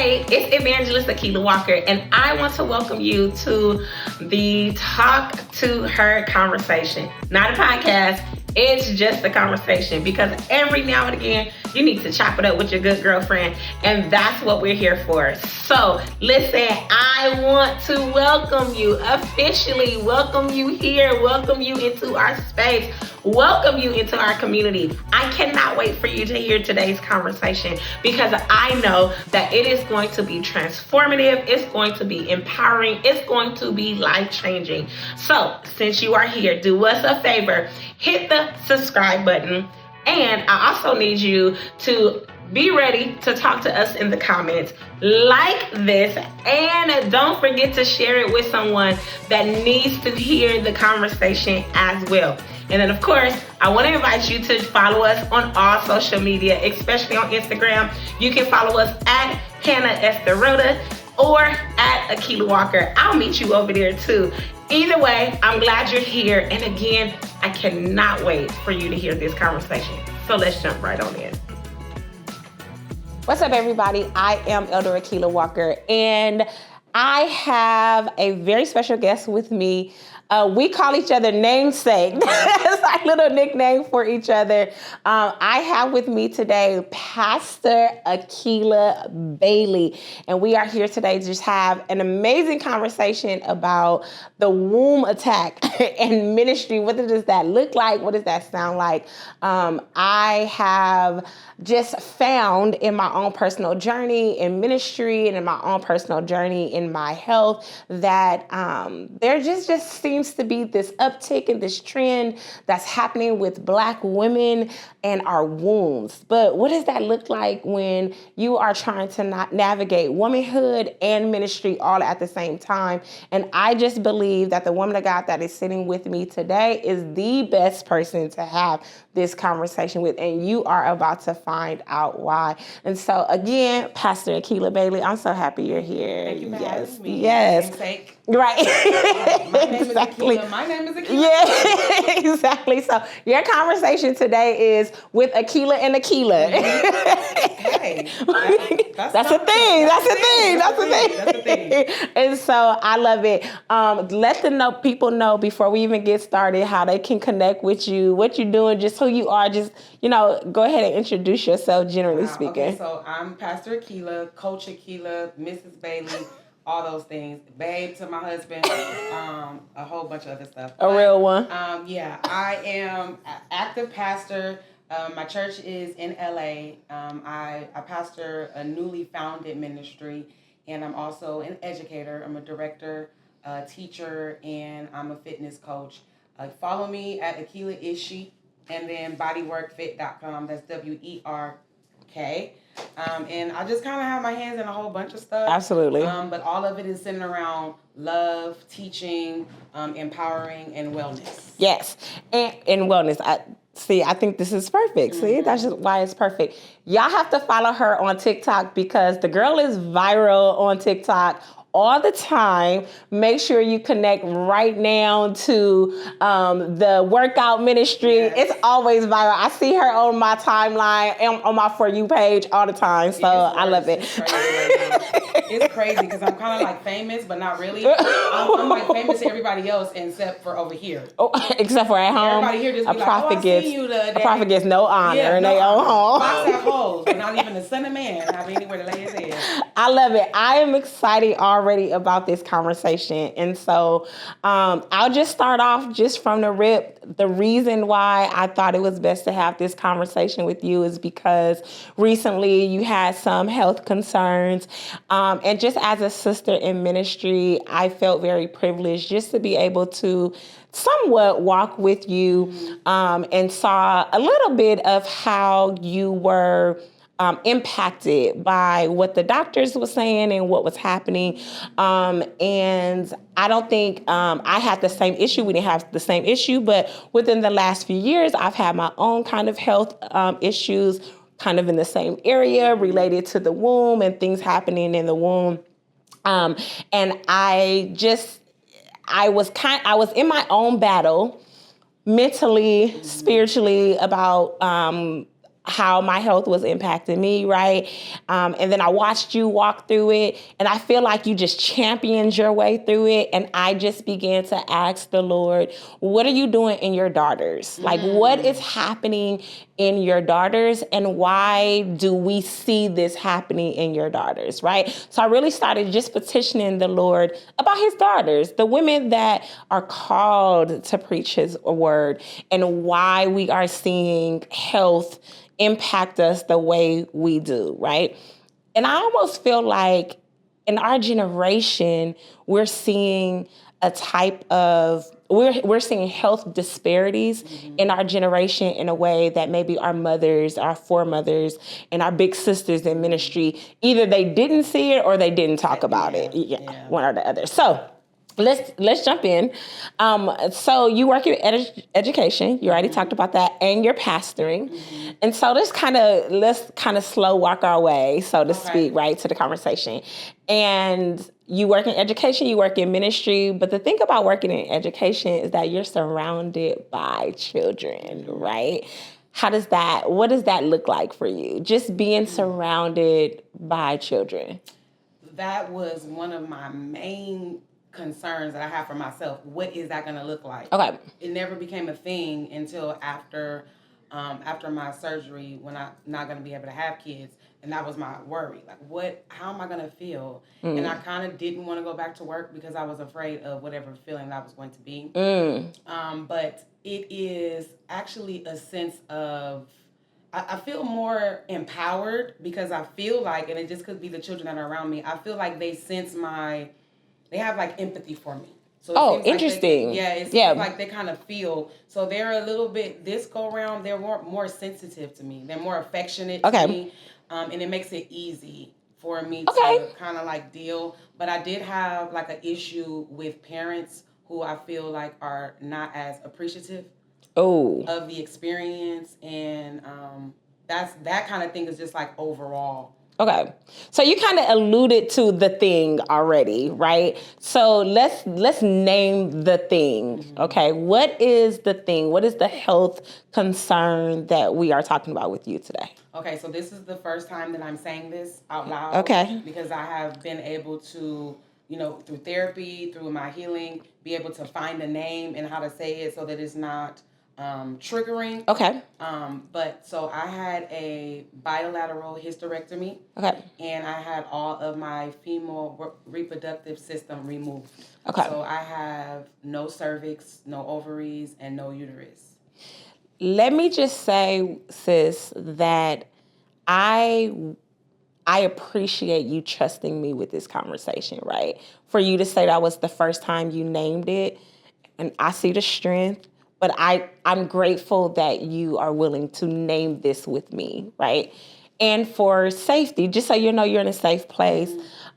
Hey, it's Evangelist Akilah Walker, and I want to welcome you to the Talk to Her conversation. Not a podcast, it's just a conversation, because every now and again, you need to chop it up with your good girlfriend, and that's what we're here for. So, listen, I want to welcome you, officially welcome you here, welcome you into our space, welcome you into our community. I cannot wait for you to hear today's conversation, because I know that it is going to be transformative, it's going to be empowering, it's going to be life-changing. So, since you are here, do us a favor, hit the subscribe button. And I also need you to be ready to talk to us in the comments, like this, and don't forget to share it with someone that needs to hear the conversation as well. And then, of course, I want to invite you to follow us on all social media, especially on Instagram. You can follow us at Hannah Esterota or at Akilah Walker. I'll meet you over there too. Either way, I'm glad you're here. And again, I cannot wait for you to hear this conversation. So let's jump right on in. What's up, everybody? I am Elder Akilah Walker, and I have a very special guest with me. We call each other namesake. It's our little nickname for each other. I have with me today Pastor Aquyla Bailey, and we are here today to just have an amazing conversation about the womb attack and ministry. What does that look like? What does that sound like? I have just found in my own personal journey in ministry and in my own personal journey in my health that there just seems to be this uptick in this trend that's happening with Black women and our wombs. But what does that look like when you are trying to navigate womanhood and ministry all at the same time? And I just believe that the woman of God that is sitting with me today is the best person to have this conversation with, and you are about to find out why. And so again, Pastor Aquyla Bailey, I'm so happy you're here. Thank you for having me. Yes. Namesake. Right. My name Exactly. is Akilah. My name is Akilah. Yeah, exactly. So your conversation today is with Akilah and Akilah. Hey, that's a thing. That's a thing. And so I love it. Let people know before we even get started how they can connect with you, what you're doing, just who you are. Just, go ahead and introduce yourself, generally speaking. Okay, so I'm Pastor Akilah, Coach Akilah, Mrs. Bailey, all those things. Babe to my husband, a whole bunch of other stuff. Real one. Yeah, I am an active pastor. My church is in LA. I pastor a newly founded ministry, and I'm also an educator. I'm a director, teacher, and I'm a fitness coach. Follow me at Aquyla Ishi, and then bodyworkfit.com. That's WERK. And I just kind of have my hands in a whole bunch of stuff. Absolutely. But all of it is centered around love, teaching, empowering, and wellness. Yes, and wellness. I think this is perfect. See, that's just why it's perfect. Y'all have to follow her on TikTok, because the girl is viral on TikTok all the time. Make sure you connect right now to the workout ministry. Yes. It's always viral. I see her on my timeline and on my For You page all the time. So I love it. It's crazy because I'm kind of like famous, but not really. I'm like famous to everybody else except for over here. Oh, except for at home. Everybody here just be a prophet I see you the a prophet gets no honor in their own home. Fox have holes, but not even the son of man have anywhere to lay his head. I love it. I am excited already about this conversation. And so I'll just start off just from the rip. The reason why I thought it was best to have this conversation with you is because recently you had some health concerns. And just as a sister in ministry, I felt very privileged just to be able to somewhat walk with you and saw a little bit of how you were impacted by what the doctors were saying and what was happening. And I don't think I had the same issue. We didn't have the same issue, but within the last few years, I've had my own kind of health issues kind of in the same area related to the womb and things happening in the womb. And I was in my own battle mentally, spiritually about how my health was impacting me, right? And then I watched you walk through it, and I feel like you just championed your way through it. And I just began to ask the Lord, what are you doing in your daughters? Like, what is happening in your daughters, and why do we see this happening in your daughters, right? So I really started just petitioning the Lord about his daughters, the women that are called to preach his word, and why we are seeing health impact us the way we do, right? And I almost feel like in our generation, we're seeing a type of, we're seeing health disparities in our generation in a way that maybe our mothers, our foremothers, and our big sisters in ministry, either they didn't see it or they didn't talk about it. Yeah, one or the other. So let's jump in. So you work in education. You already talked about that, and you're pastoring. And so let's kind of slow walk our way, so to speak, right, to the conversation. And you work in education, you work in ministry, but the thing about working in education is that you're surrounded by children, right? What does that look like for you? Just being surrounded by children. That was one of my main concerns that I have for myself. What is that going to look like? Okay. It never became a thing until after my surgery, when I'm not going to be able to have kids. And that was my worry. Like, how am I going to feel? And I kind of didn't want to go back to work because I was afraid of whatever feeling that was going to be. But it is actually a sense of, I feel more empowered because I feel like, and it just could be the children that are around me, I feel like they sense they have like empathy for me. So interesting. It seems like they kind of feel, so they're a little bit, this go around, they're more sensitive to me. They're more affectionate to me. And it makes it easy for me to kind of like deal. But I did have like an issue with parents who I feel like are not as appreciative of the experience. And that kind of thing is just like overall. Okay. So you kind of alluded to the thing already, right? So let's name the thing. Okay. What is the thing? What is the health concern that we are talking about with you today? Okay, so this is the first time that I'm saying this out loud. Okay. Because I have been able to, through therapy, through my healing, be able to find a name and how to say it so that it's not triggering. Okay. But so I had a bilateral hysterectomy. Okay. And I had all of my female reproductive system removed. Okay. So I have no cervix, no ovaries, and no uterus. Let me just say, sis, that I appreciate you trusting me with this conversation, right? For you to say that was the first time you named it, and I see the strength, but I'm grateful that you are willing to name this with me, right? And for safety, just so you know you're in a safe place,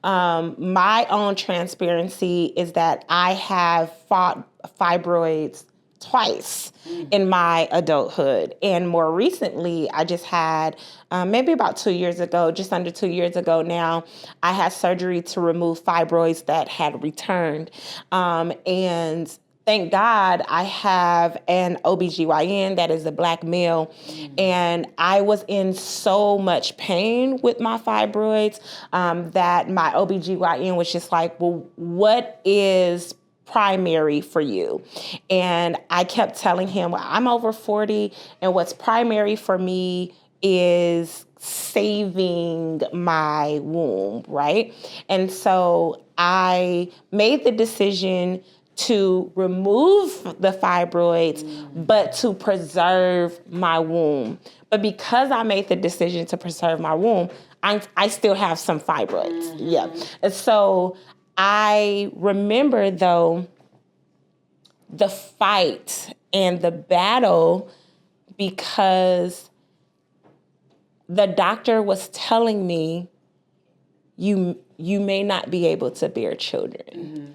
my own transparency is that I have fought fibroids twice in my adulthood. And more recently, I just had, maybe about 2 years ago, just under 2 years ago now, I had surgery to remove fibroids that had returned. And thank God I have an OBGYN that is a Black male. And I was in so much pain with my fibroids that my OBGYN was just like, well, what is primary for you? And I kept telling him, well, I'm over 40, and what's primary for me is saving my womb, right? And so I made the decision to remove the fibroids, but to preserve my womb. But because I made the decision to preserve my womb, I still have some fibroids. Yeah. And so I remember, though, the fight and the battle because the doctor was telling me, you may not be able to bear children.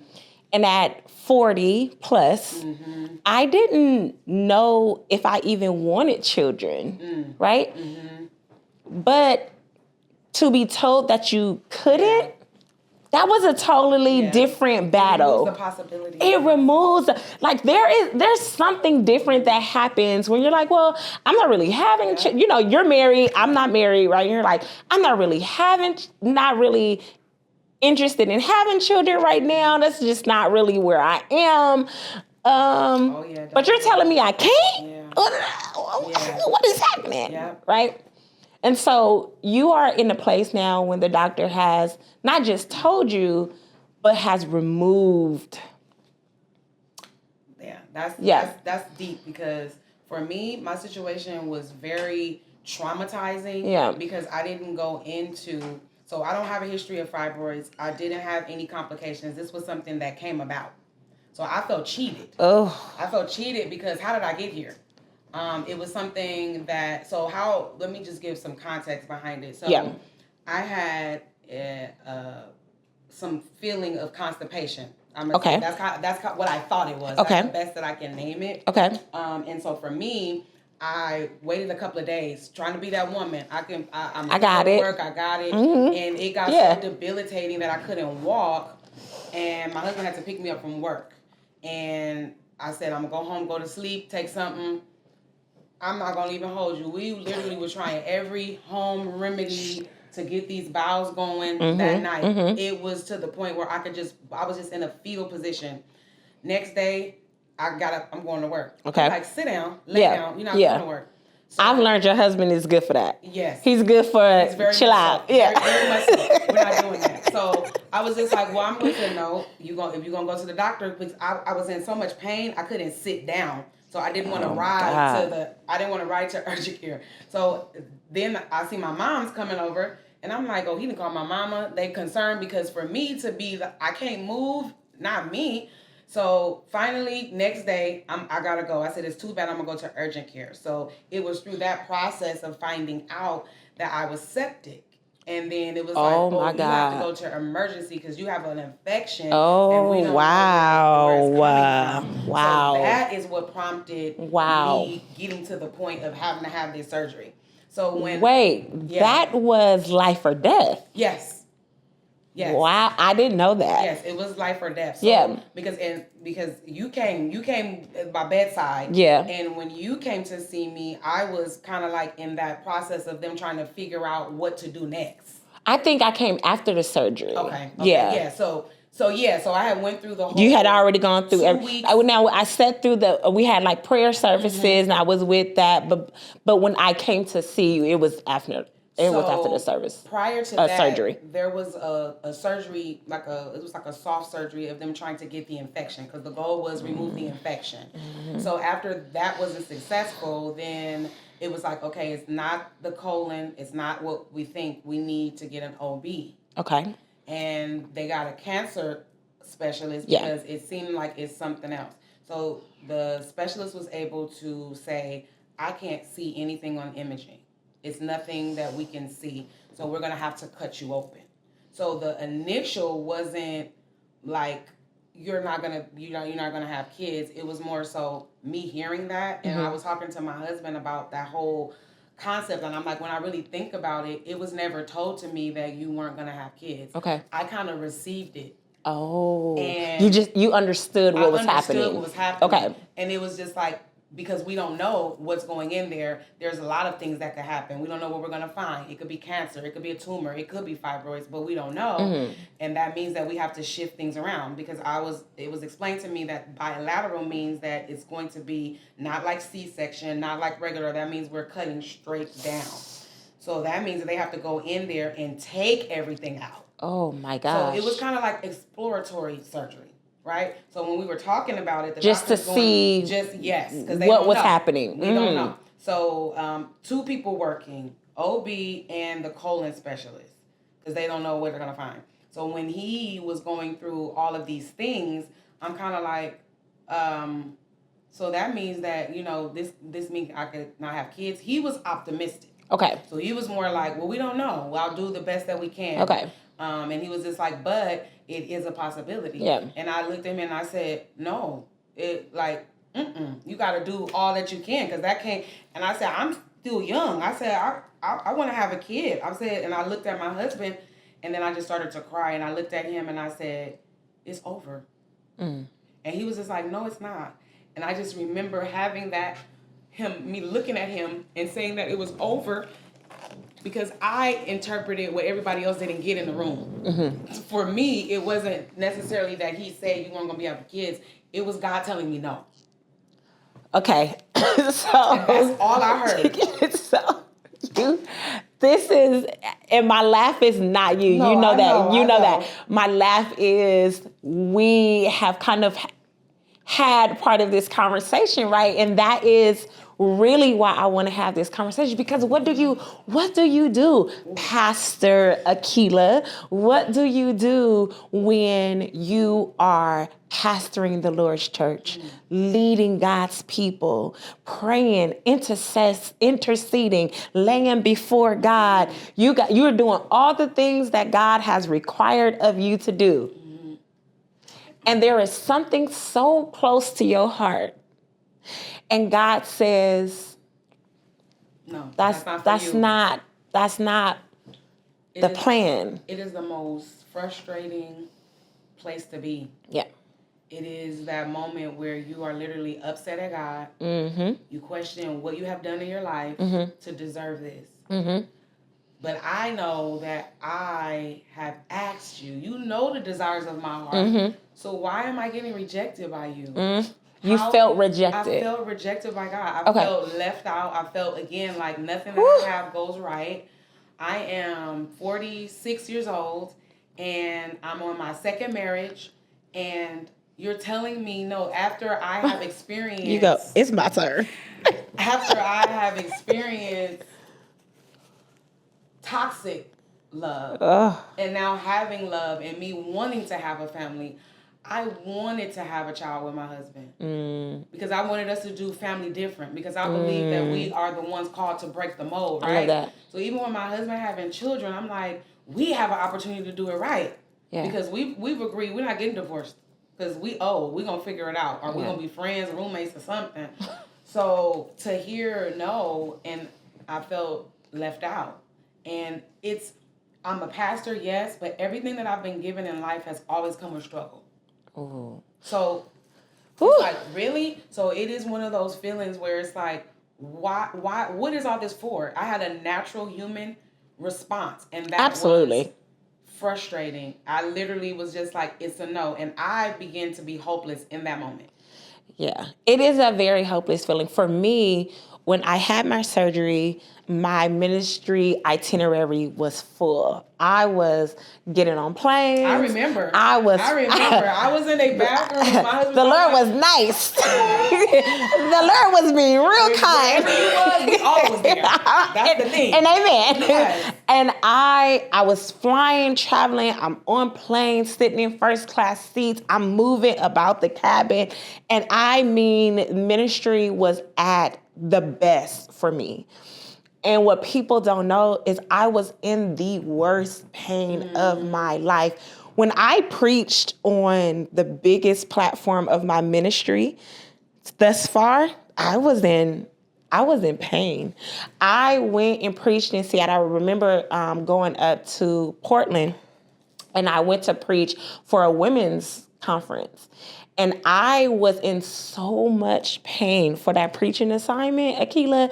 And at 40 plus, I didn't know if I even wanted children, right? But to be told that you couldn't, That was a totally different battle. It removes the possibility. It removes, like, there's something different that happens when you're like, well, I'm not really having, you're married, I'm not married, right? You're like, I'm not really interested in having children right now. That's just not really where I am. But you're telling me I can't? Yeah. What is happening? Yeah. Right? And so you are in a place now when the doctor has not just told you, but has removed. Yeah, that's deep, because for me, my situation was very traumatizing. Yeah. Because I didn't go into, so I don't have a history of fibroids. I didn't have any complications. This was something that came about. So I felt cheated. Oh. I felt cheated because how did I get here? It was something that, let me just give some context behind it. So I had some feeling of constipation. Okay. That's what I thought it was. Okay. That's the best that I can name it. Okay. And so for me, I waited a couple of days trying to be that woman. I got it. Work, I got it. Mm-hmm. And it got so debilitating that I couldn't walk. And my husband had to pick me up from work. And I said, I'm going to go home, go to sleep, take something. I'm not going to even hold you. We literally were trying every home remedy to get these bowels going that night. Mm-hmm. It was to the point where I was just in a fetal position. Next day, I got up, I'm going to work. Okay. Like, sit down, lay down, you're not going to work. So, I've learned your husband is good for that. Yes. He's good for chill out. So. Yeah. Very much so. We're not doing that. So I was just like, well, I'm going to say no. If you're going to go to the doctor, because I was in so much pain, I couldn't sit down. So I didn't want to ride to urgent care. So then I see my mom's coming over, and I'm like, oh, he didn't call my mama. They concerned because for me to be, I can't move, not me. So finally, next day, I gotta go. I said, it's too bad, I'm gonna go to urgent care. So it was through that process of finding out that I was septic. And then it was you have to go to emergency because you have an infection. And we don't know where it's coming from. Wow. So that is what prompted me getting to the point of having to have this surgery. So that was life or death. Yes. Yes. Wow, I didn't know that. Yes, it was life or death. So, because you came by bedside. Yeah. And when you came to see me, I was kind of like in that process of them trying to figure out what to do next. I think I came after the surgery. Okay. Yeah. So I had went through the whole. You had already gone through 2 weeks. Now I sat through we had like prayer services, and I was with that. But when I came to see you, it was after. It was after the service. Prior to that, surgery. There was a surgery, it was like a soft surgery of them trying to get the infection, because the goal was remove the infection. Mm-hmm. So after that wasn't successful, then it was like, okay, it's not the colon, it's not what we think, we need to get an OB. Okay. And they got a cancer specialist because it seemed like it's something else. So the specialist was able to say, I can't see anything on imaging. It's nothing that we can see. So we're going to have to cut you open. So the initial wasn't like, you're not going to have kids. It was more so me hearing that. And I was talking to my husband about that whole concept. And I'm like, when I really think about it, it was never told to me that you weren't going to have kids. Okay. I kind of received it. Oh. And you understood what was happening. I understood what was happening. Okay. And it was just like, because we don't know what's going in there, there's a lot of things that could happen. We don't know what we're going to find. It could be cancer. It could be a tumor. It could be fibroids, but we don't know. Mm-hmm. And that means that we have to shift things around, because it was explained to me that bilateral means that it's going to be not like C-section, not like regular. That means we're cutting straight down. So that means that they have to go in there and take everything out. Oh, my gosh. So it was kind of like exploratory surgery. Right? So when we were talking about it, just to see what was happening. We don't know. So 2 people working, OB and the colon specialist, because they don't know what they're going to find. So when he was going through all of these things, I'm kind of like, so that means that, this means I could not have kids. He was optimistic. Okay. So he was more like, well, we don't know. Well, I'll do the best that we can. Okay. And he was just like, but it is a possibility. Yeah. And I looked at him and I said, no, you got to do all that you can, because that can't. And I said, I'm still young. I said, I want to have a kid. I said, and I looked at my husband And then I just started to cry, and I looked at him and I said, it's over. And he was just like, no, it's not. And I just remember having me looking at him and saying that it was over, because I interpreted what everybody else didn't get in the room. For me, it wasn't necessarily that he said you weren't going to be having kids. It was God telling me no. Okay. So and that's all I heard. So this is, and my laugh is not you. No, you know I that. know, you I know know that. My laugh is we have kind of had part of this conversation, right? And that is really why I want to have this conversation, because what do you do, Pastor Akilah? What do you do when you are pastoring the Lord's church, leading God's people, praying, interceding, laying before God? You're doing all the things that God has required of you to do. And there is something so close to your heart. And God says, no, that's not the plan. It is the most frustrating place to be. Yeah. It is that moment where you are literally upset at God. You question what you have done in your life to deserve this. But I know that I have asked you. You know the desires of my heart. So why am I getting rejected by you? You felt rejected. I felt rejected by God. I felt left out. I felt, again, like nothing that I have goes right. I am 46 years old, and I'm on my second marriage, and you're telling me no after I have experienced... You go, it's my turn. After I have experienced toxic love, and now having love and me wanting to have a family, I wanted to have a child with my husband because I wanted us to do family different, because I believe that we are the ones called to break the mold, right? I love that. So even with my husband having children, I'm like, we have an opportunity to do it right. Yeah. Because we've agreed we're not getting divorced, because we're going to figure it out, or we're going to be friends, roommates, or something. So to hear no, and I felt left out. And I'm a pastor, yes, but everything that I've been given in life has always come with struggle. Ooh. So it's like, really? So it is one of those feelings where it's like, why, what is all this for? I had a natural human response, and that was frustrating. I literally was just like, it's a no. And I began to be hopeless in that moment. Yeah, it is a very hopeless feeling. For me, when I had my surgery, my ministry itinerary was full. I was getting on planes. I remember. I was in a bathroom. My husband the Lord was nice. The Lord was being real kind. Wherever you was, we all was there. That's the thing. And amen. Yes. And I was flying, traveling. I'm on planes, sitting in first class seats. I'm moving about the cabin. And I mean, ministry was at the best for me. And what people don't know is I was in the worst pain of my life. When I preached on the biggest platform of my ministry thus far, I was in pain. I went and preached in Seattle. I remember going up to Portland, and I went to preach for a women's conference. And I was in so much pain for that preaching assignment, Akilah,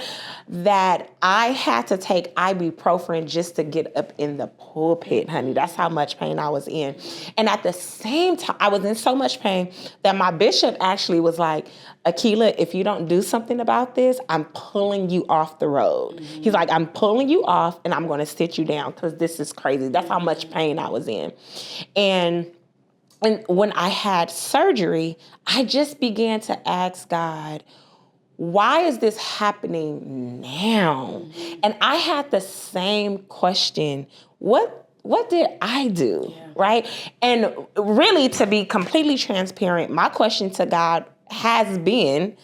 that I had to take ibuprofen just to get up in the pulpit, honey. That's how much pain I was in. And at the same time, I was in so much pain that my bishop actually was like, Akilah, if you don't do something about this, I'm pulling you off the road. He's like, I'm pulling you off, and I'm going to sit you down, because this is crazy. That's how much pain I was in. And when I had surgery, I just began to ask God, why is this happening now? And I had the same question. What did I do? Yeah. Right? And really, to be completely transparent, my question to God has been,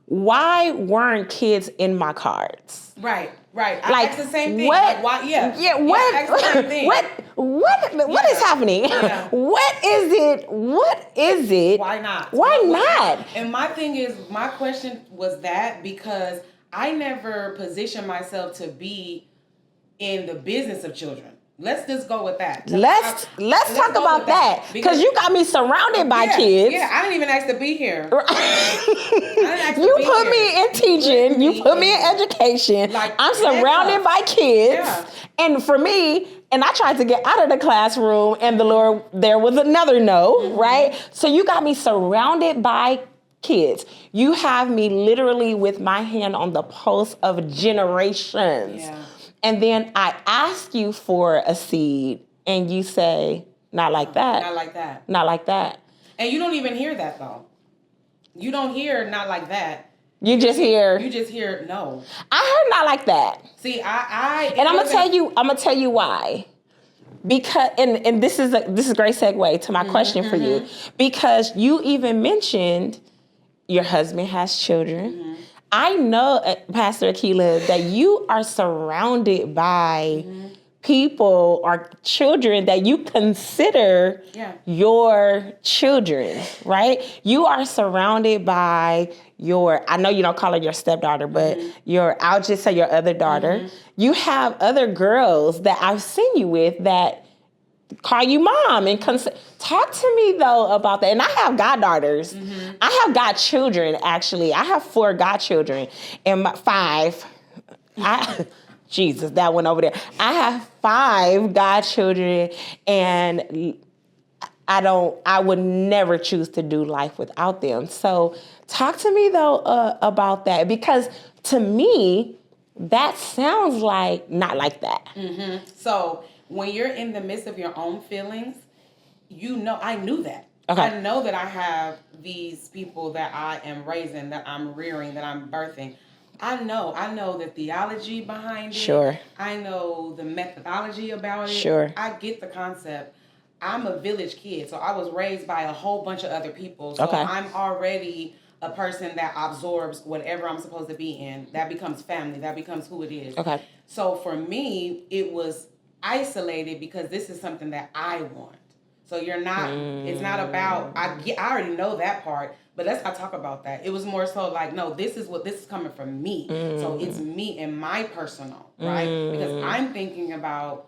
why weren't kids in my cards? Right. I asked the same thing. What? Like, why? Yeah. Yeah. What? I asked the same thing. What is happening? Yeah. What is it? Why not? Why not? And my thing is, my question was that because I never positioned myself to be in the business of children. Let's just go with that. Let's talk about that because you got me surrounded by kids. Yeah, I didn't even ask to be here. You put me in teaching. You put me in education. Like, I'm surrounded by kids. Yeah. And for me, and I tried to get out of the classroom, and the Lord, there was another no, right? So you got me surrounded by kids. You have me literally with my hand on the pulse of generations. Yeah. And then I ask you for a seed, and you say, not like that. Not like that. Not like that. And you don't even hear that, though. You don't hear not like that. You just hear no. I heard not like that. See, and I'm gonna tell you why. Because and this is a great segue to my question for you. Because you even mentioned your husband has children. I know, Pastor Akilah, that you are surrounded by people or children that you consider your children, right? You are surrounded by I know you don't call her your stepdaughter, but I'll just say your other daughter. You have other girls that I've seen you with that call you mom and talk to me though about that. And I have goddaughters. I have godchildren, actually. I have 4 godchildren and 5. Jesus, that one over there. I have 5 godchildren, and I would never choose to do life without them. So talk to me though about that, because to me, that sounds like not like that. So when you're in the midst of your own feelings, I knew that. Okay. I know that I have these people that I am raising, that I'm rearing, that I'm birthing. I know the theology behind it. Sure. I know the methodology about it. Sure. I get the concept. I'm a village kid, so I was raised by a whole bunch of other people. So I'm already a person that absorbs whatever I'm supposed to be in. That becomes family. That becomes who it is. Okay. So for me, it was isolated because this is something that I want. So you're not, it's not about, I already know that part, but let's not talk about that. It was more so like, no, this is coming from me. So it's me and my personal, right? Because I'm thinking about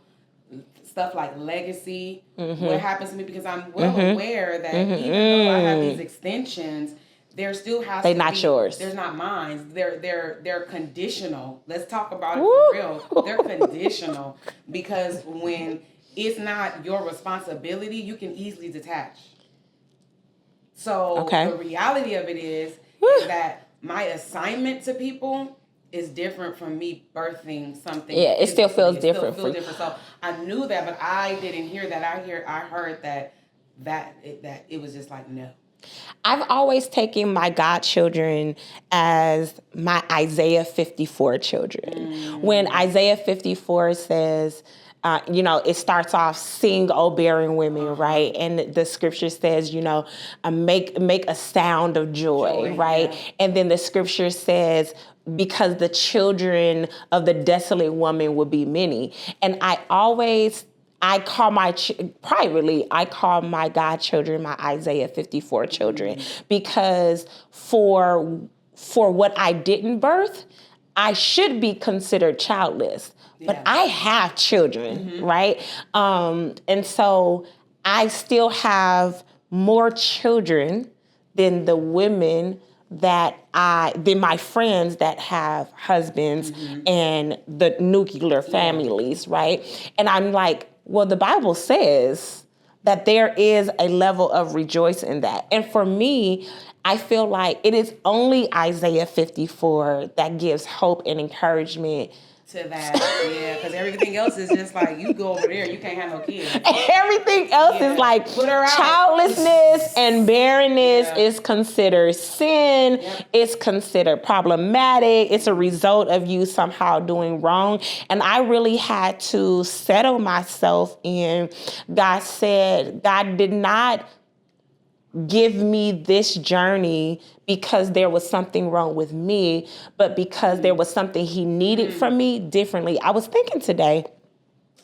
stuff like legacy, what happens to me, because I'm well aware that even though I have these extensions, there still has They're to not be, yours. They're not mine. They're conditional. Let's talk about it for real. They're conditional because when it's not your responsibility, you can easily detach. So the reality of it is that my assignment to people is different from me birthing something. Yeah, it still feels different. So I knew that, but I didn't hear that. I heard that it was just like, no. I've always taken my godchildren as my Isaiah 54 children. When Isaiah 54 says, it starts off, sing, O barren women, right? And the scripture says, make a sound of joy, right? Yeah. And then the scripture says, because the children of the desolate woman will be many. And I call my godchildren my Isaiah 54 children, because for what I didn't birth, I should be considered childless. But I have children, right? And so I still have more children than the women than my friends that have husbands and the nuclear families, right? And I'm like, well, the Bible says that there is a level of rejoice in that. And for me, I feel like it is only Isaiah 54 that gives hope and encouragement to that, because everything else is just like, you go over there, you can't have no kids. Everything else is like childlessness and barrenness is considered sin. It's considered problematic. It's a result of you somehow doing wrong. And I really had to settle myself in. God did not give me this journey because there was something wrong with me, but because there was something he needed from me differently. I was thinking today,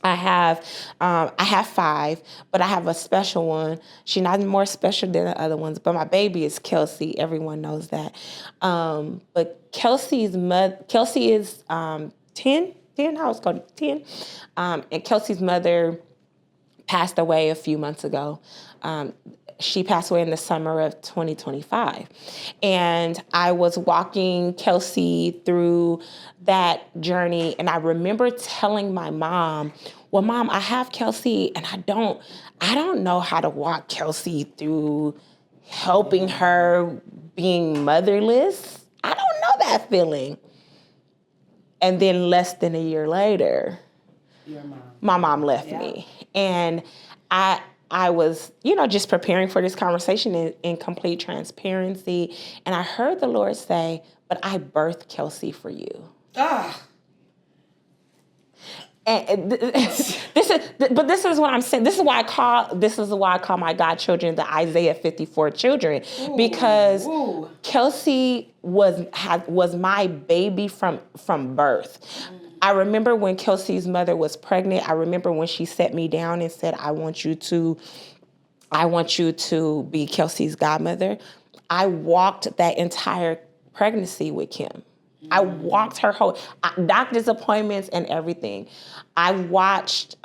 I have 5, but I have a special one. She's not more special than the other ones, but my baby is Kelsey. Everyone knows that. But Kelsey is 10 10, how was Cody? 10. And Kelsey's mother passed away a few months ago. She passed away in the summer of 2025. And I was walking Kelsey through that journey. And I remember telling my mom, well, Mom, I have Kelsey and I don't know how to walk Kelsey through helping her being motherless. I don't know that feeling. And then less than a year later, my mom left me. And I was, just preparing for this conversation in complete transparency. And I heard the Lord say, but I birthed Kelsey for you. And this is what I'm saying. This is why I call my godchildren the Isaiah 54 children, because Kelsey was my baby from birth. I remember when Kelsey's mother was pregnant. I remember when she set me down and said, I want you to be Kelsey's godmother. I walked that entire pregnancy with Kim. I walked her whole doctor's appointments and everything. I watched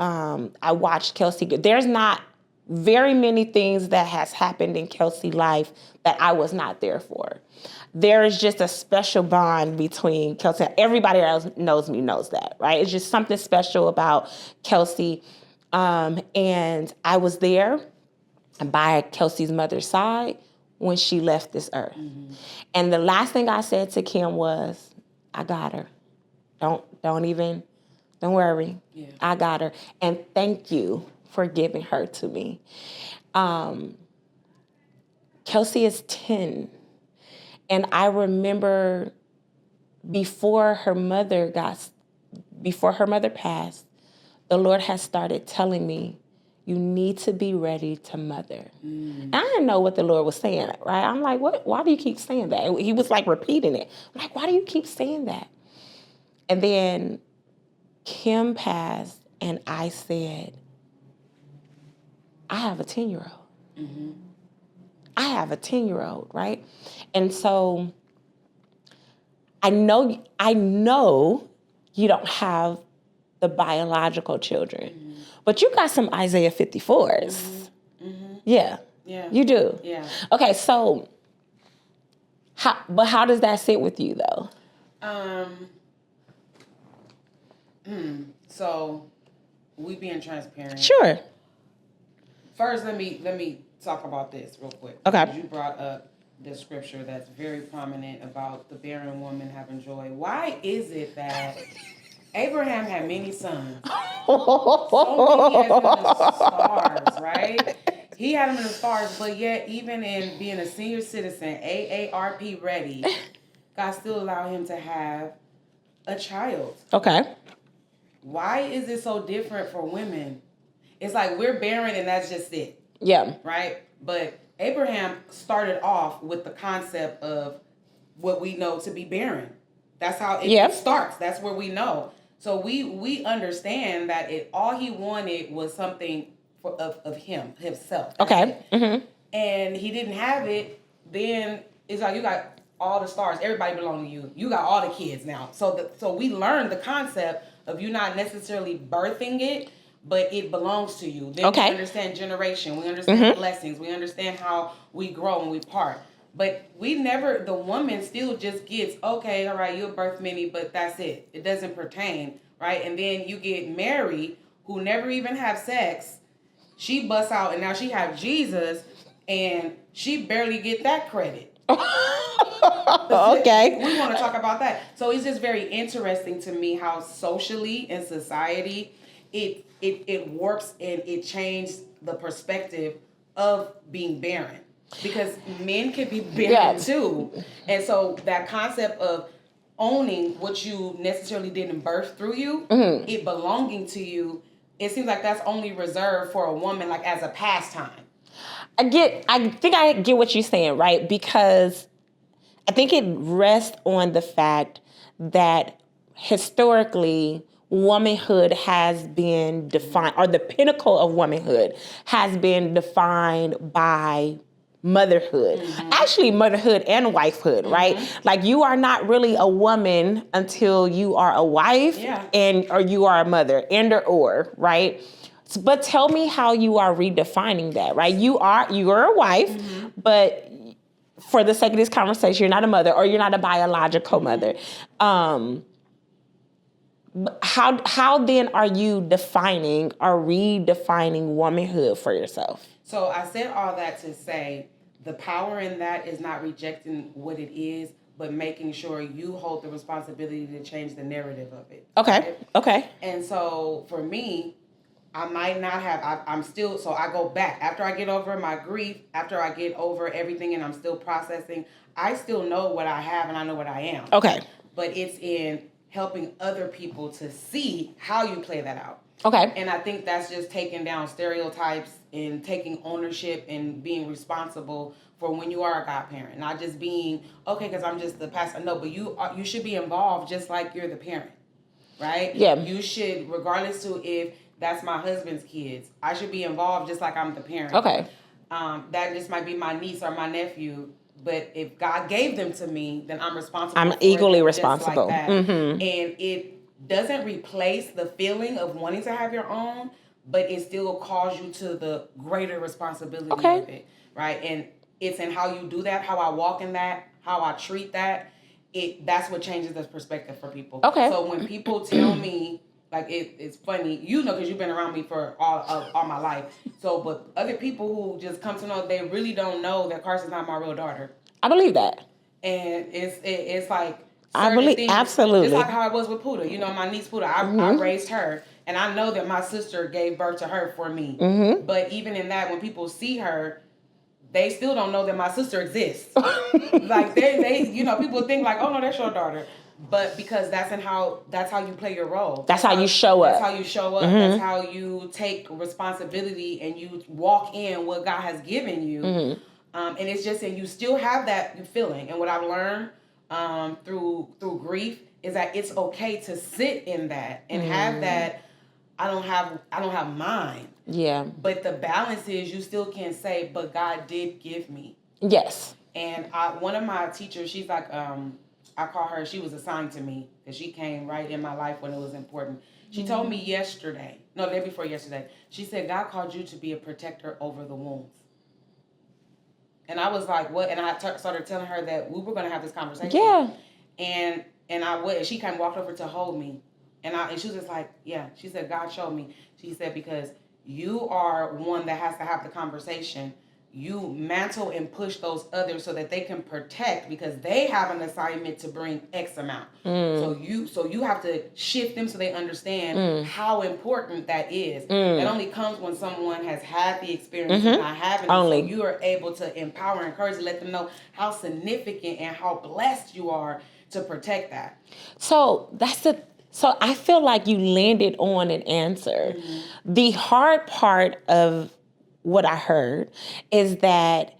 Kelsey. There's not very many things that has happened in Kelsey's life that I was not there for. There is just a special bond between Kelsey. Everybody else knows me knows that, right? It's just something special about Kelsey. And I was there by Kelsey's mother's side when she left this earth. Mm-hmm. And the last thing I said to Kim was, I got her. Don't worry. Yeah. I got her. And thank you for giving her to me. Kelsey is 10. And I remember before her mother passed, the Lord has started telling me, you need to be ready to mother. And I didn't know what the Lord was saying, right? I'm like, what? Why do you keep saying that? He was like repeating it. I'm like, why do you keep saying that? And then Kim passed, and I said, I have a 10-year-old. Mm-hmm. I have a 10-year-old, right? And so I know you don't have the biological children. Mm-hmm. But you got some Isaiah 54s. Mm-hmm. Mm-hmm. Yeah. You do. Yeah. Okay, so how does that sit with you though? So we being transparent. Sure. First, let me talk about this real quick. Okay. You brought up the scripture that's very prominent about the barren woman having joy. Why is it that Abraham had many sons? So many as in the stars, right? He had them in the stars, but yet even in being a senior citizen, AARP ready, God still allowed him to have a child. Okay. Why is it so different for women? It's like we're barren and that's just it. Yeah. Right? But Abraham started off with the concept of what we know to be barren. That's how it starts. That's where we know. So we understand that all he wanted was something of himself. Okay. Mm-hmm. And he didn't have it. Then it's like you got all the stars. Everybody belong to you. You got all the kids now. So we learned the concept of you not necessarily birthing it, but it belongs to you. Then we understand generation. We understand blessings. We understand how we grow and we part. But the woman still just gets, okay, all right, you'll birth many, but that's it. It doesn't pertain, right? And then you get Mary, who never even have sex. She busts out, and now she have Jesus, and she barely get that credit. Okay. We want to talk about that. So it's just very interesting to me how socially in society it warps and it changes the perspective of being barren. Because men can be barren too. And so that concept of owning what you necessarily didn't birth through you, it belonging to you, it seems like that's only reserved for a woman, like as a pastime. I think I get what you're saying, right? Because I think it rests on the fact that historically womanhood has been defined, or the pinnacle of womanhood has been defined by motherhood. Actually, motherhood and wifehood, right? Like, you are not really a woman until you are a wife or you are a mother, or, right? But tell me how you are redefining that, right? You are a wife, but for the sake of this conversation, you're not a mother, or you're not a biological mother. How then are you defining or redefining womanhood for yourself? So I said all that to say the power in that is not rejecting what it is, but making sure you hold the responsibility to change the narrative of it. Okay. Right? Okay. And so for me, I might not have, I'm still, so I go back. After I get over my grief, after I get over everything and I'm still processing, I still know what I have and I know what I am. Okay. But it's in helping other people to see how you play that out. Okay. And I think that's just taking down stereotypes and taking ownership and being responsible for when you are a godparent. Not just being, okay, because I'm just the pastor. No, but you should be involved just like you're the parent, right? Yeah. You should, regardless to if that's my husband's kids, I should be involved just like I'm the parent. Okay. That just might be my niece or my nephew. But if God gave them to me, then I'm responsible. I'm equally responsible. Just like that. And it doesn't replace the feeling of wanting to have your own, but it still calls you to the greater responsibility of it, right? And it's in how you do that, how I walk in that, how I treat that. That's what changes the perspective for people. Okay. So when people tell me, like, it's funny, because you've been around me for all my life. So, but other people who just come to know, they really don't know that Carson's not my real daughter. I believe that. And it's like, I believe, things, absolutely. just like how it was with Puda. My niece Puda, I raised her, and I know that my sister gave birth to her for me. But even in that, when people see her, they still don't know that my sister exists. Like they people think like, oh no, that's your daughter. But because that's how you play your role. That's how you show up. That's how you show up. That's how you take responsibility and you walk in what God has given you. And it's just that you still have that feeling. And what I've learned through grief is that it's okay to sit in that and have that. I don't have mine. Yeah. But the balance is you still can say, but God did give me. Yes. And one of my teachers, she's like, I call her, she was assigned to me because she came right in my life when it was important. She told me the day before yesterday, she said, God called you to be a protector over the wounds. And I was like, what? And I started telling her that we were going to have this conversation. Yeah. And she kind of walked over to hold me. And she was just like, yeah. She said, God showed me. She said, because you are one that has to have the conversation. You mantle and push those others so that they can protect because they have an assignment to bring X amount. So you have to shift them so they understand how important that is. It only comes when someone has had the experience and not having it. So you are able to empower and encourage and let them know how significant and how blessed you are to protect that. So So I feel like you landed on an answer. The hard part of what I heard is that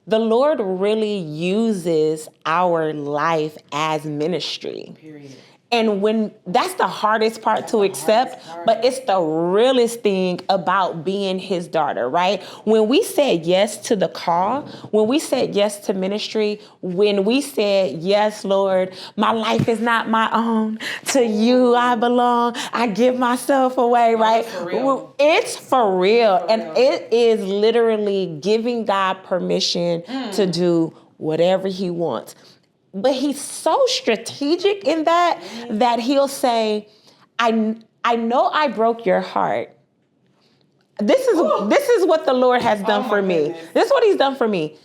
the Lord really uses our life as ministry. Period. And when that's the hardest part to accept, but it's the realest thing about being his daughter, right? When we said yes to the call, when we said yes to ministry, when we said, yes, Lord, my life is not my own. To you I belong. I give myself away, right? It's for real. And it is literally giving God permission to do whatever he wants. But he's so strategic in that he'll say, I know I broke your heart. This is what the Lord has done for me. This is what he's done for me.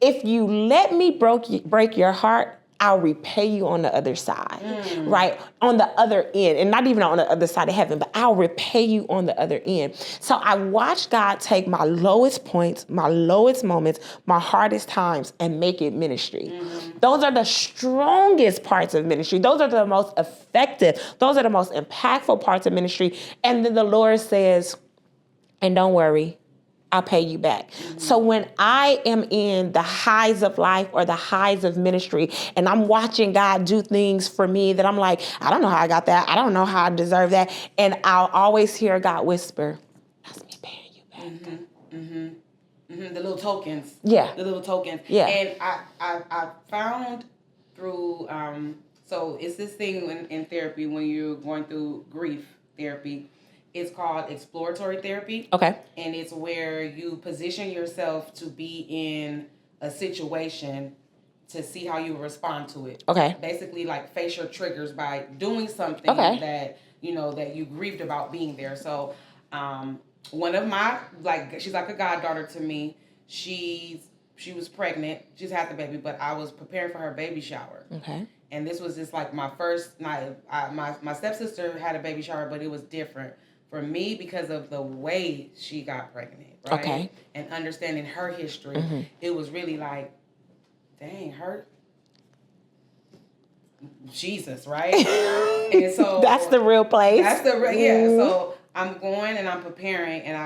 If you let me break your heart, I'll repay you on the other side, right? On the other end, and not even on the other side of heaven, but I'll repay you on the other end. So I watched God take my lowest points, my lowest moments, my hardest times, and make it ministry. Those are the strongest parts of ministry. Those are the most effective. Those are the most impactful parts of ministry. And then the Lord says, and don't worry, I'll pay you back. So when I am in the highs of life or the highs of ministry and I'm watching God do things for me that I'm like, I don't know how I got that. I don't know how I deserve that. And I'll always hear God whisper, that's me paying you back. The little tokens. Yeah. The little tokens. Yeah. And I found through, so it's this thing in therapy when you're going through grief therapy. It's called exploratory therapy. Okay. And it's where you position yourself to be in a situation to see how you respond to it. Okay. Basically, like face your triggers by doing something that that you grieved about being there. So, one of my she's like a goddaughter to me. She was pregnant. She's had the baby, but I was preparing for her baby shower. Okay. And this was just like my first night. My stepsister had a baby shower, but it was different for me because of the way she got pregnant, right? Okay. And understanding her history, it was really like, dang, her Jesus, right? And so that's the real place. That's the So I'm going and I'm preparing, and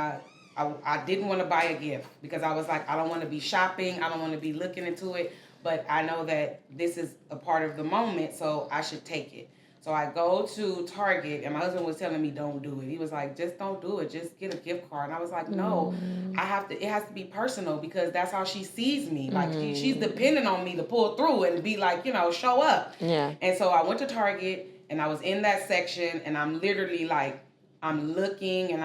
I didn't want to buy a gift because I was like, I don't want to be shopping, I don't want to be looking into it, but I know that this is a part of the moment, so I should take it. So I go to Target, and my husband was telling me, don't do it. He was like, just don't do it. Just get a gift card. And I was like, no, it has to be personal because that's how she sees me. Like, she's depending on me to pull through and be like, show up. Yeah. And so I went to Target, and I was in that section, and I'm literally like, I'm looking, and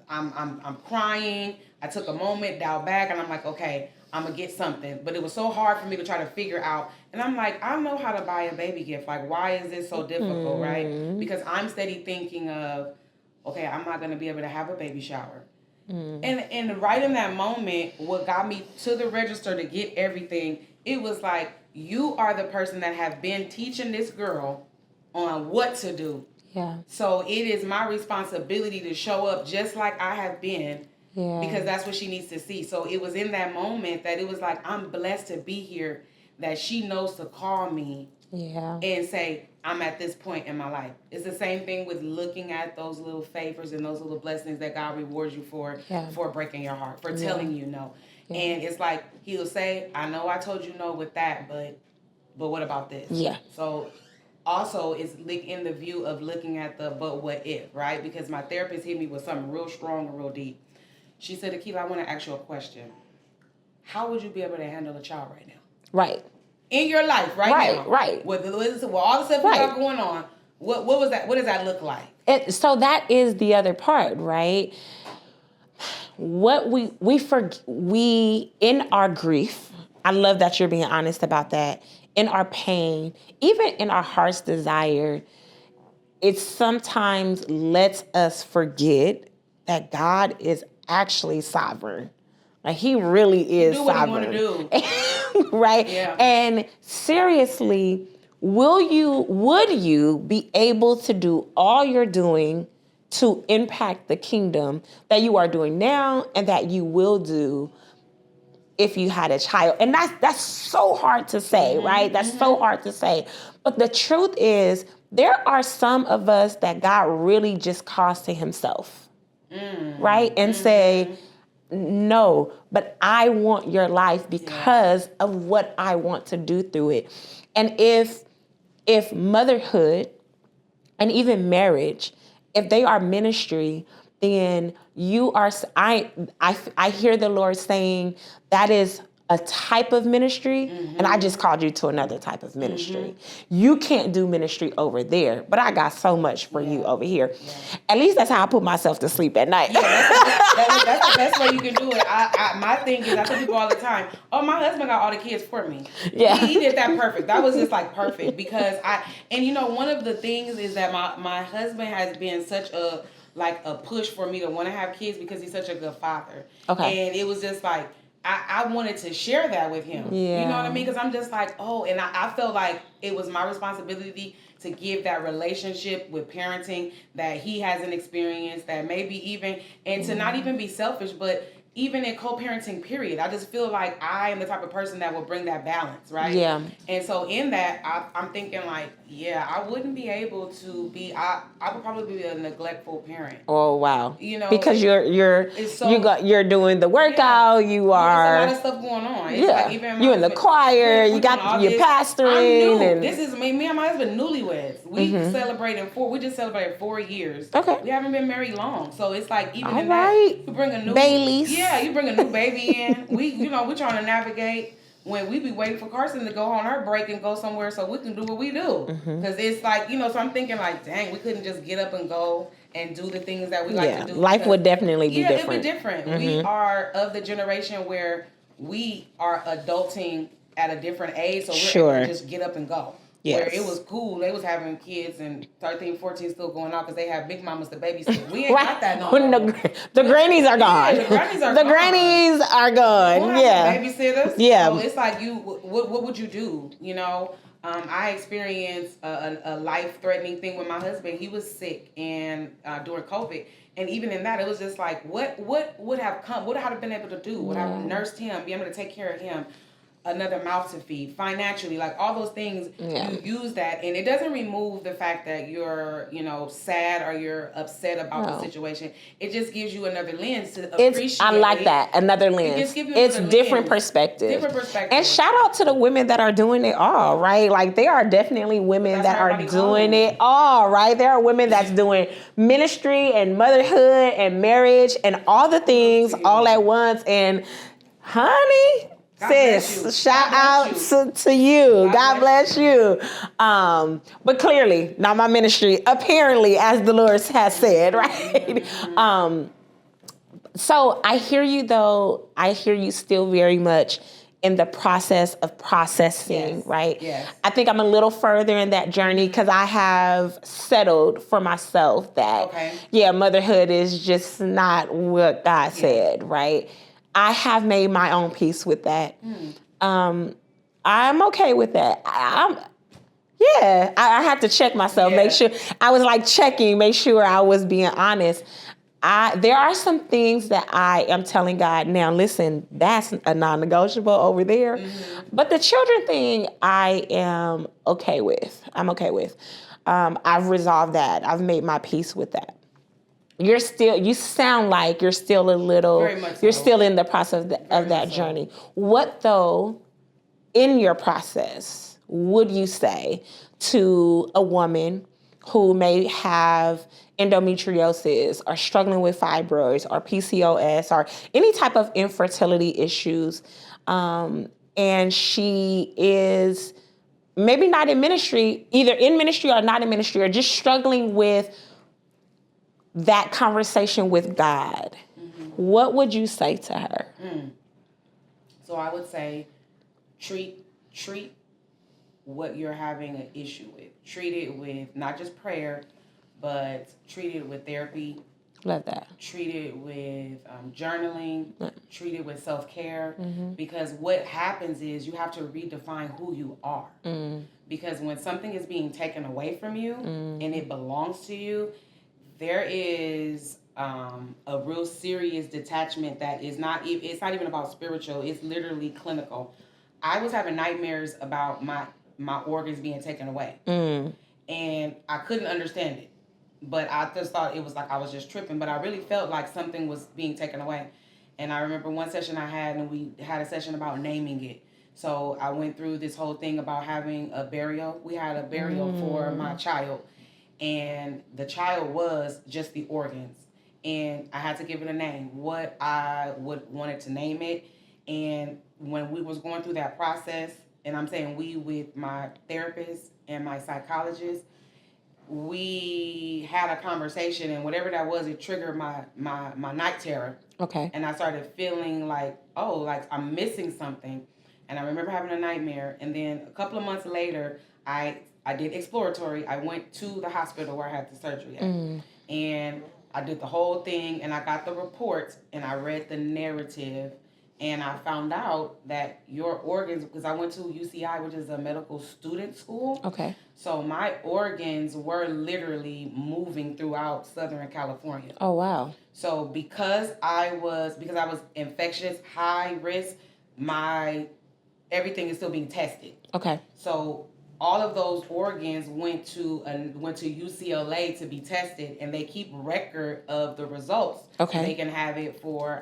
I'm crying. I took a moment, dialed back, and I'm like, okay, I'm going to get something. But it was so hard for me to try to figure out. And I'm like, I know how to buy a baby gift. Like, why is this so difficult, right? Because I'm steady thinking of, okay, I'm not going to be able to have a baby shower. And right in that moment, what got me to the register to get everything, it was like, you are the person that have been teaching this girl on what to do. Yeah. So it is my responsibility to show up just like I have been. Yeah. Because that's what she needs to see. So it was in that moment that it was like, I'm blessed to be here, that she knows to call me and say, I'm at this point in my life. It's the same thing with looking at those little favors and those little blessings that God rewards you for breaking your heart, for telling you no. Yeah. And it's like, he'll say, I know I told you no with that, but what about this? Yeah. So also it's in the view of looking at the but what if, right? Because my therapist hit me with something real strong and real deep. She said, Akilah, I want to ask you a question. How would you be able to handle a child right now? Right. In your life right now. Right. With all the stuff you got going on, what was that? What does that look like? So that is the other part, right? What we in our grief, I love that you're being honest about that. In our pain, even in our heart's desire, it sometimes lets us forget that God is actually sovereign. Like, he really is sovereign. Do what he want to do. Right? Yeah. And seriously, would you be able to do all you're doing to impact the kingdom that you are doing now and that you will do if you had a child? And that's so hard to say, right? That's so hard to say. But the truth is, there are some of us that God really just calls to himself. Right? And say, no, but I want your life because of what I want to do through it. And if motherhood and even marriage, if they are ministry, then you are, I hear the Lord saying that is a type of ministry, and I just called you to another type of ministry. You can't do ministry over there, but I got so much for you over here. Yeah. At least that's how I put myself to sleep at night. Yeah, that's the best way you can do it. My thing is, I tell people all the time, oh, my husband got all the kids for me. Yeah. He did that perfect. That was just like perfect because one of the things is that my husband has been such a push for me to want to have kids because he's such a good father. Okay. And it was just like, I wanted to share that with him. Yeah. You know what I mean? Because I'm just like, and I felt like it was my responsibility to give that relationship with parenting that he hasn't experienced, that maybe even, and to not even be selfish, but even in co-parenting period, I just feel like I am the type of person that will bring that balance, right? Yeah. And so in that, I'm thinking like, I wouldn't be able to be. I would probably be a neglectful parent. Oh wow! Because you're doing the workout. You are. There's a lot of stuff going on. It's like even you in the choir. You got your pastoring. And this is me and my husband newlyweds. We We just celebrated 4 years. Okay. We haven't been married long, so it's like even in that, you bring a new Bailey's. Yeah. Yeah, you bring a new baby in. We're trying to navigate when we be waiting for Carson to go on her break and go somewhere so we can do what we do. Because it's like, so I'm thinking like, dang, we couldn't just get up and go and do the things that we like to do. Life would definitely be different. Yeah, it'd be different. We are of the generation where we are adulting at a different age, so we're able to just get up and go. Yes. Where it was cool. They was having kids and 13, 14 still going out because they have big mamas to babysit. We ain't got that no more. The grannies are gone. Yeah, the grannies are the gone. Grannies are gone. Yeah. Babysitters. Yeah. So it's like what would you do? I experienced a life-threatening thing with my husband. He was sick and during COVID. And even in that, it was just like, what would have come? What would I have been able to do? Would I have nursed him, be able to take care of him? Another mouth to feed, financially, like all those things, you use that, and it doesn't remove the fact that you're, sad or you're upset about the situation. It just gives you another lens to appreciate. I like that, another lens. It just gives you it's another different lens. perspective. Different perspective. And shout out to the women that are doing it all, right? Like there are definitely women that are doing it all, right? There are women that's doing ministry and motherhood and marriage and all the things all at once. And honey, sis, shout out to you. God bless you. But clearly, not my ministry, apparently, as the Lord has said, right? So I hear you, though. I hear you still very much in the process of processing, right? Yes. I think I'm a little further in that journey because I have settled for myself that, motherhood is just not what God said, right? I have made my own peace with that. I'm okay with that. I had to check myself, make sure. I was like checking, make sure I was being honest. There are some things that I am telling God, now listen, that's a non-negotiable over there. But the children thing, I am okay with. I'm okay with. I've resolved that. I've made my peace with that. You sound like you're still a little, you're still in the process of that journey. What though, in your process, would you say to a woman who may have endometriosis or struggling with fibroids or PCOS or any type of infertility issues, and she is maybe not in ministry, either in ministry or not in ministry, or just struggling with that conversation with God, what would you say to her? So I would say treat what you're having an issue with. Treat it with not just prayer, but treat it with therapy. Love that. Treat it with journaling. Treat it with self-care. Because what happens is you have to redefine who you are. Because when something is being taken away from you and it belongs to you, there is a real serious detachment that is it's not even about spiritual, it's literally clinical. I was having nightmares about my organs being taken away. And I couldn't understand it. But I just thought it was like I was just tripping. But I really felt like something was being taken away. And I remember one session I had, and we had a session about naming it. So I went through this whole thing about having a burial. We had a burial for my child. And the child was just the organs. And I had to give it a name, what I wanted to name it. And when we was going through that process, and I'm saying we with my therapist and my psychologist, we had a conversation, and whatever that was, it triggered my night terror. Okay. And I started feeling like, like I'm missing something. And I remember having a nightmare. And then a couple of months later, I did exploratory. I went to the hospital where I had the surgery at. And I did the whole thing, and I got the reports, and I read the narrative, and I found out that your organs, because I went to UCI, which is a medical student school. Okay. So my organs were literally moving throughout Southern California. Oh, wow. So because I was infectious, high risk, everything is still being tested. Okay. So all of those organs went to UCLA to be tested, and they keep record of the results. Okay. So they can have it for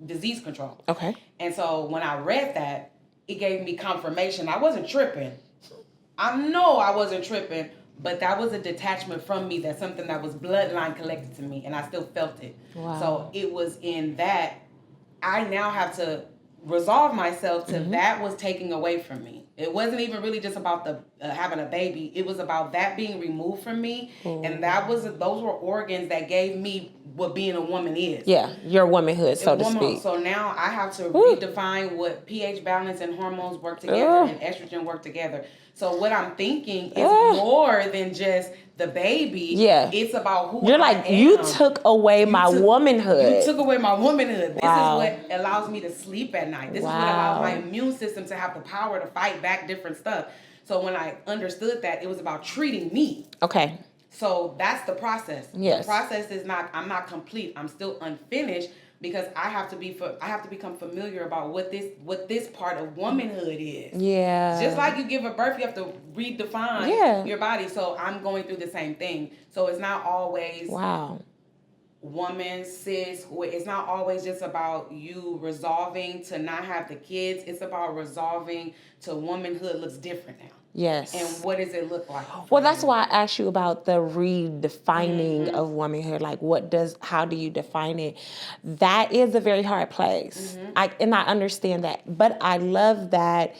disease control. Okay. And so when I read that, it gave me confirmation. I wasn't tripping. I know I wasn't tripping, but that was a detachment from me. That's something that was bloodline connected to me, and I still felt it. Wow. So it was in that I now have to resolve myself to that was taking away from me. It wasn't even really just about the having a baby. It was about that being removed from me, and those were organs that gave me what being a woman is. Yeah, your womanhood, so to speak. So now I have to redefine what pH balance and hormones work together and estrogen work together. So what I'm thinking is more than just the baby. Yeah. It's about who You're like, I am. you took away my womanhood. You took away my womanhood. Wow. This is what allows me to sleep at night. This is what allows my immune system to have the power to fight back different stuff. So when I understood that, it was about treating me. Okay. So that's the process. Yes. The process is I'm not complete. I'm still unfinished because I have to become familiar about what this part of womanhood is. Yeah. Just like you give a birth, you have to redefine your body. So I'm going through the same thing. So it's not always woman, cis. It's not always just about you resolving to not have the kids. It's about resolving to womanhood looks different now. Yes. And what does it look like? Well, that's why I asked you about the redefining of womanhood. Like, how do you define it? That is a very hard place. I understand that. But I love that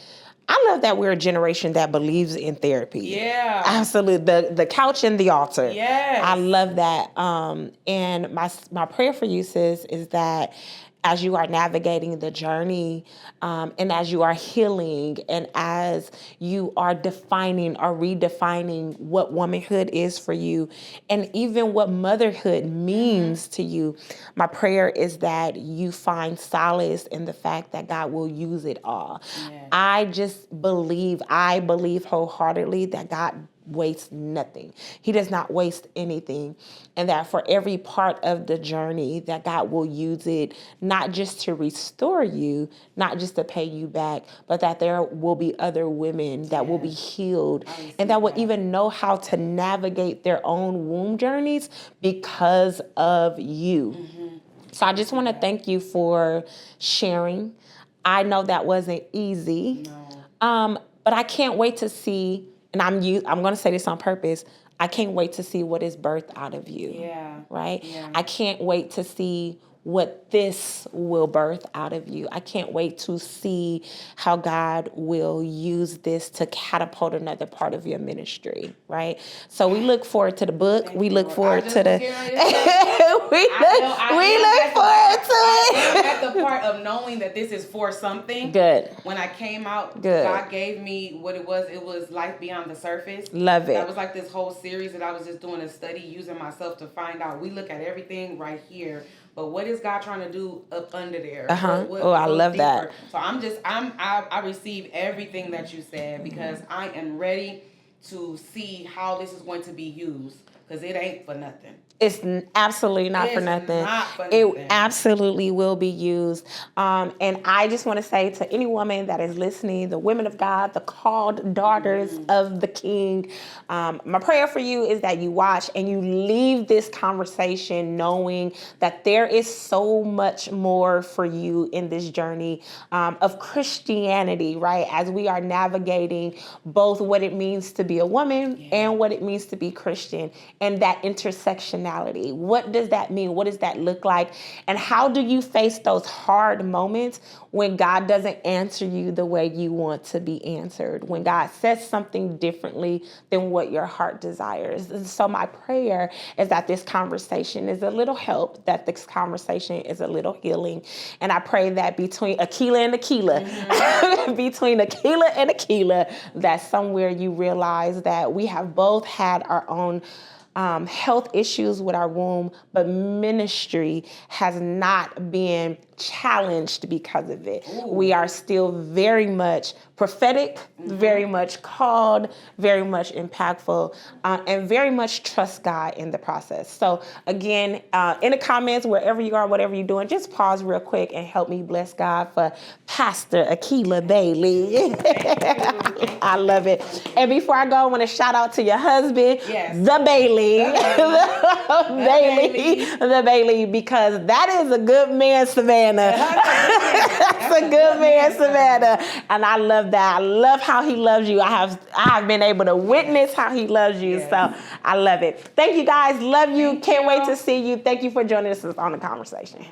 we're a generation that believes in therapy. Yeah. Absolutely. The couch and the altar. Yes. I love that. And my prayer for you, sis, is that as you are navigating the journey, and as you are healing, and as you are defining or redefining what womanhood is for you, and even what motherhood means to you, my prayer is that you find solace in the fact that God will use it all. Yes. I believe wholeheartedly that God wastes nothing. He does not waste anything. And that for every part of the journey, that God will use it not just to restore you, not just to pay you back, but that there will be other women that will be healed and that will even know how to navigate their own womb journeys because of you. So I just want to thank you for sharing. I know that wasn't easy, but I can't wait to see. And I'm going to say this on purpose. I can't wait to see what is birthed out of you. Yeah. Right? Yeah. I can't wait to see what this will birth out of you. I can't wait to see how God will use this to catapult another part of your ministry, right? So we look forward to the book. We look forward to the... we look forward to it. I am at the part of knowing that this is for something. Good. When I came out, God gave me what it was. It was Life Beyond the Surface. Love it. That was like this whole series that I was just doing a study using myself to find out. We look at everything right here. But what is God trying to do up under there? I love deeper? That. So I receive everything that you said because I am ready to see how this is going to be used because it ain't for nothing. It's absolutely not for nothing. It absolutely will be used. And I just want to say to any woman that is listening, the women of God, the called daughters of the King, my prayer for you is that you watch and you leave this conversation knowing that there is so much more for you in this journey of Christianity, right? As we are navigating both what it means to be a woman and what it means to be Christian and that intersectionality. What does that mean? What does that look like? And how do you face those hard moments when God doesn't answer you the way you want to be answered? When God says something differently than what your heart desires? And so my prayer is that this conversation is a little help, that this conversation is a little healing. And I pray that between Akilah and Akilah, between Akilah and Akilah, that somewhere you realize that we have both had our own health issues with our womb, but ministry has not been challenged because of it. Ooh. We are still very much prophetic, very much called, very much impactful, and very much trust God in the process. So again, in the comments, wherever you are, whatever you're doing, just pause real quick and help me bless God for Pastor Akilah Bailey. I love it. And before I go, I want to shout out to your husband, the Bailey, the Bailey, because that is a good man, Savannah. That's a good man, Savannah. And I love that. I love how he loves you. I have been able to witness how he loves you. So I love it. Thank you guys. Love you. Can't wait to see you. Thank you for joining us on the conversation.